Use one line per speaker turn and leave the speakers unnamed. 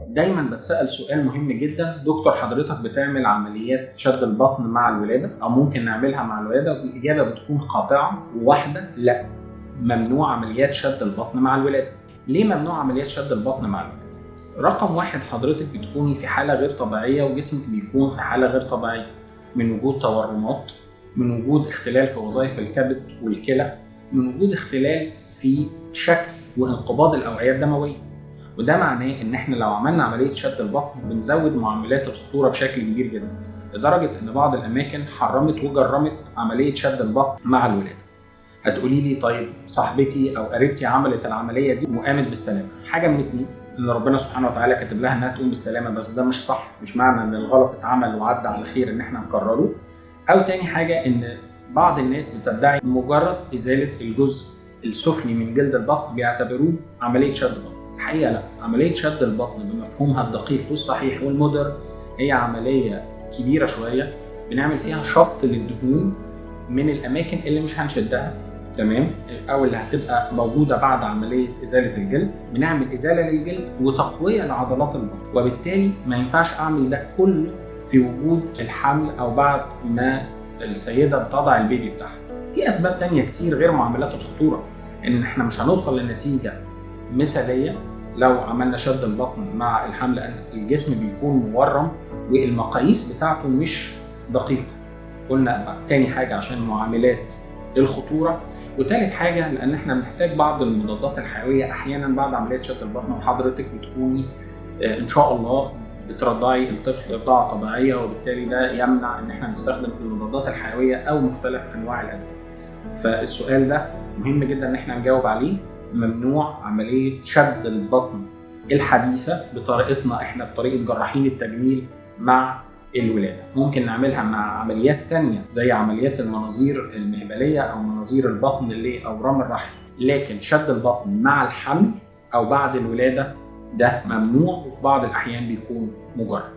دايما بتسأل سؤال مهم جدا: دكتور حضرتك بتعمل عمليات شد البطن مع الولادة او ممكن نعملها مع الولادة؟ والإجابة بتكون قاطعة وواحدة: لا، ممنوع عمليات شد البطن مع الولادة. ليه ممنوع عمليات شد البطن مع الولادة؟ رقم واحد، حضرتك بتكوني في حالة غير طبيعية وجسمك بيكون في حالة غير طبيعية، من وجود تورمات، من وجود اختلال في وظائف الكبد والكلى، من وجود اختلال في شكل وانقباض الأوعية الدموية. وده معناه ان احنا لو عملنا عمليه شد البطن بنزود معاملات الخطوره بشكل كبير جدا، لدرجه ان بعض الاماكن حرمت وجرمت عمليه شد البطن مع الولاده. هتقولي لي طيب صاحبتي او قريبتي عملت العمليه دي وقامت بالسلامه. حاجه من اتنين: ان ربنا سبحانه وتعالى كاتب لها انها تقوم بالسلامه، بس ده مش صح، مش معنى ان الغلط اتعمل وعدى على خير ان احنا نكرره. او تاني حاجه، ان بعض الناس بتدعي مجرد ازاله الجزء السفلي من جلد البطن بيعتبروه عمليه شد بطن. الحقيقه لا، عمليه شد البطن بمفهومها الدقيق والصحيح والمودرن هي عمليه كبيره شويه، بنعمل فيها شفط للدهون من الاماكن اللي مش هنشدها، تمام، او اللي هتبقى موجوده بعد عمليه ازاله الجلد. بنعمل ازاله للجلد وتقويه لعضلات البطن، وبالتالي ما ينفعش اعمل ده كله في وجود الحمل او بعد ما السيده بتضع البيبي بتاعها. في اسباب تانية كتير غير معاملات الخطوره ان احنا مش هنوصل لنتيجه مثاليه لو عملنا شد البطن مع الحمل، لان الجسم بيكون مورم والمقاييس بتاعته مش دقيقه. قلنا تاني حاجه عشان معاملات الخطوره، وتالت حاجه لان احنا بنحتاج بعض المضادات الحيويه احيانا بعد عمليه شد البطن، وحضرتك بتكوني ان شاء الله بترضعي الطفل رضاعه طبيعيه، وبالتالي ده يمنع ان احنا نستخدم المضادات الحيويه او مختلف انواع الادويه. فالسؤال ده مهم جدا ان احنا نجاوب عليه: ممنوع عمليه شد البطن الحديثه بطريقتنا احنا، بطريقه جراحين التجميل مع الولاده. ممكن نعملها مع عمليات تانية زي عمليات المناظير المهبليه او مناظير البطن لاورام الرحم، لكن شد البطن مع الحمل او بعد الولاده ده ممنوع، وفي بعض الاحيان بيكون مجرد.